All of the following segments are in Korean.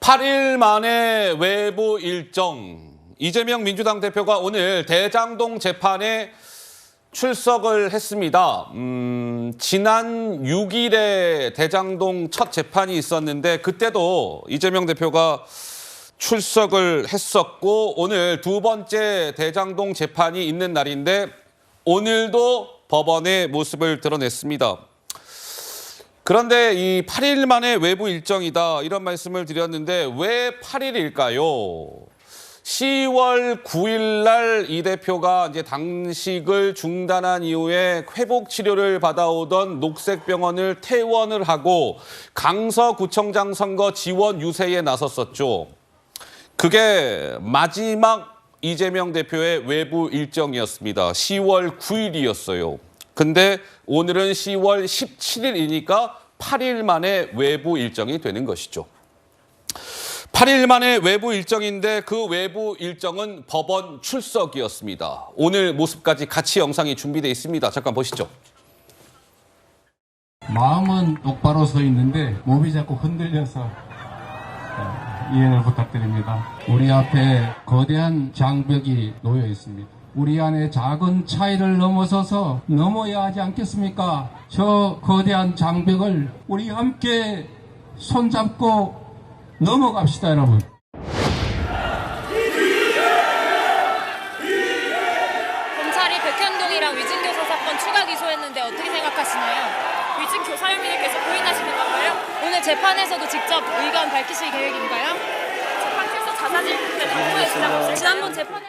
8일 만에 외부 일정. 이재명 민주당 대표가 오늘 대장동 재판에 출석을 했습니다. 지난 6일에 대장동 첫 재판이 있었는데 그때도 이재명 대표가 출석을 했었고 오늘 두 번째 대장동 재판이 있는 날인데 오늘도 법원의 모습을 드러냈습니다. 그런데 이 8일 만에 외부 일정이다 이런 말씀을 드렸는데 왜 8일일까요? 10월 9일 날 이 대표가 이제 당직을 중단한 이후에 회복 치료를 받아오던 녹색병원을 퇴원을 하고 강서구청장 선거 지원 유세에 나섰었죠. 그게 마지막 이재명 대표의 외부 일정이었습니다. 10월 9일이었어요. 근데 오늘은 10월 17일이니까 8일 만에 외부 일정이 되는 것이죠. 8일 만에 외부 일정인데 그 외부 일정은 법원 출석이었습니다. 오늘 모습까지 같이 영상이 준비되어 있습니다. 잠깐 보시죠. 마음은 똑바로 서 있는데 몸이 자꾸 흔들려서 이해를 부탁드립니다. 우리 앞에 거대한 장벽이 놓여 있습니다. 우리 안에 작은 차이를 넘어서서 넘어야 하지 않겠습니까? 저 거대한 장벽을 우리 함께 손잡고 넘어갑시다, 여러분. 검찰이 백현동이랑 위진 교사 사건 추가 기소했는데 어떻게 생각하시나요? 위진 교사 혐의를 계속 부인하시는 건가요? 오늘 재판에서도 직접 의견 밝히실 계획인가요? 재판에서 자사질 공부했다고 지난번 재판에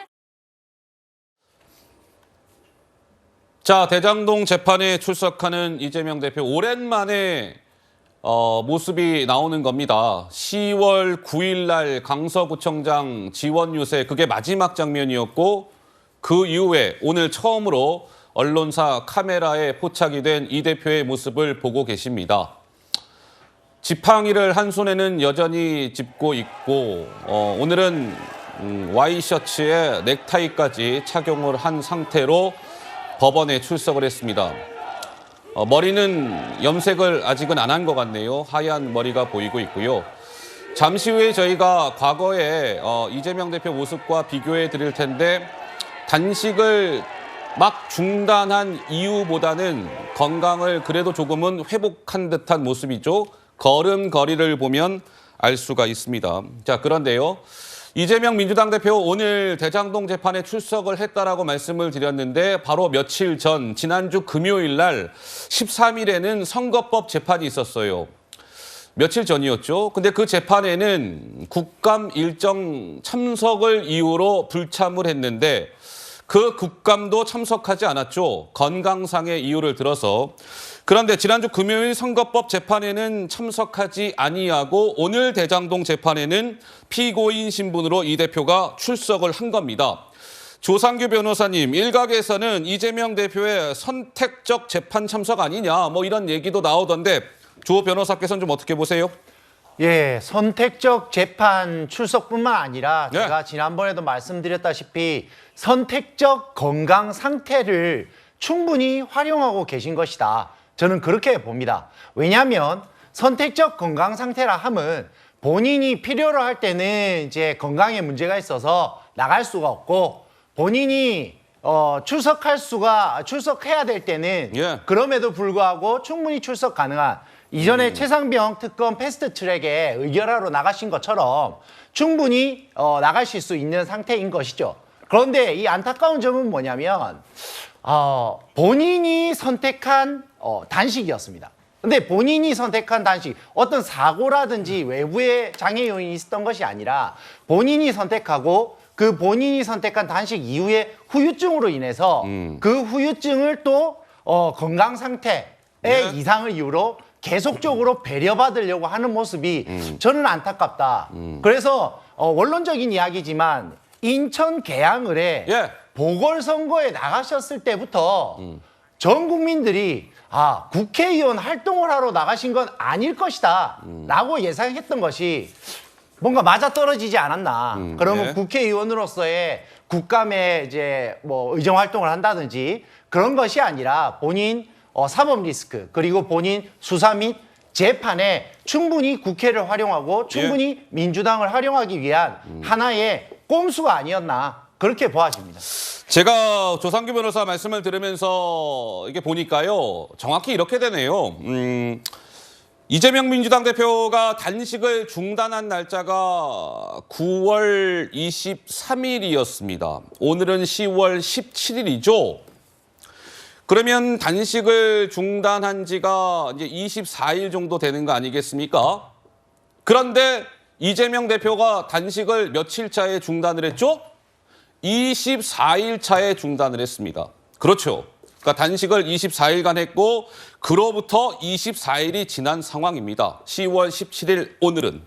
자, 대장동 재판에 출석하는 이재명 대표 오랜만에 모습이 나오는 겁니다. 10월 9일 날 강서구청장 지원 유세 그게 마지막 장면이었고 그 이후에 오늘 처음으로 언론사 카메라에 포착이 된 이 대표의 모습을 보고 계십니다. 지팡이를 한 손에는 여전히 짚고 있고 오늘은 와이셔츠에 넥타이까지 착용을 한 상태로 법원에 출석을 했습니다. 머리는 염색을 아직은 안 한 것 같네요. 하얀 머리가 보이고 있고요. 잠시 후에 저희가 과거에 이재명 대표 모습과 비교해 드릴 텐데 단식을 막 중단한 이유보다는 건강을 그래도 조금은 회복한 듯한 모습이죠. 걸음걸이를 보면 알 수가 있습니다. 자, 그런데요. 이재명 민주당 대표 오늘 대장동 재판에 출석을 했다라고 말씀을 드렸는데 바로 며칠 전 지난주 금요일 날 13일에는 선거법 재판이 있었어요. 며칠 전이었죠. 근데 그 재판에는 국감 일정 참석을 이유로 불참을 했는데 그 국감도 참석하지 않았죠. 건강상의 이유를 들어서. 그런데 지난주 금요일 선거법 재판에는 참석하지 아니하고 오늘 대장동 재판에는 피고인 신분으로 이 대표가 출석을 한 겁니다. 조상규 변호사님, 일각에서는 이재명 대표의 선택적 재판 참석 아니냐 뭐 이런 얘기도 나오던데 조 변호사께서는 좀 어떻게 보세요? 예, 선택적 재판 출석뿐만 아니라 네. 제가 지난번에도 말씀드렸다시피 선택적 건강 상태를 충분히 활용하고 계신 것이다. 저는 그렇게 봅니다. 왜냐하면 선택적 건강 상태라 함은 본인이 필요로 할 때는 이제 건강에 문제가 있어서 나갈 수가 없고 본인이 출석해야 될 때는 예. 그럼에도 불구하고 충분히 출석 가능한 이전에 최상병 특검 패스트트랙에 의결하러 나가신 것처럼 충분히 나가실 수 있는 상태인 것이죠. 그런데 이 안타까운 점은 뭐냐면 본인이 선택한 단식이었습니다. 근데 본인이 선택한 단식, 어떤 사고라든지 외부의 장애 요인이 있었던 것이 아니라 본인이 선택하고 그 본인이 선택한 단식 이후에 후유증으로 인해서 그 후유증을 또 건강 상태의 이상을 이유로 계속적으로 배려받으려고 하는 모습이 저는 안타깝다. 그래서 원론적인 이야기지만 인천 계양을에 예. 보궐선거에 나가셨을 때부터 전 국민들이 국회의원 활동을 하러 나가신 건 아닐 것이다 라고 예상했던 것이 뭔가 맞아떨어지지 않았나. 그러면 네. 국회의원으로서의 국감에 이제 뭐 의정 활동을 한다든지 그런 것이 아니라 본인 사법 리스크 그리고 본인 수사 및 재판에 충분히 국회를 활용하고 충분히 민주당을 활용하기 위한 하나의 꼼수가 아니었나 그렇게 보아집니다. 제가 조상규 변호사 말씀을 들으면서 이게 보니까요. 정확히 이렇게 되네요. 이재명 민주당 대표가 단식을 중단한 날짜가 9월 23일이었습니다. 오늘은 10월 17일이죠. 그러면 단식을 중단한 지가 이제 24일 정도 되는 거 아니겠습니까? 그런데 이재명 대표가 단식을 며칠 차에 중단을 했죠? 24일 차에 중단을 했습니다. 그렇죠. 그러니까 단식을 24일간 했고 그로부터 24일이 지난 상황입니다. 10월 17일 오늘은.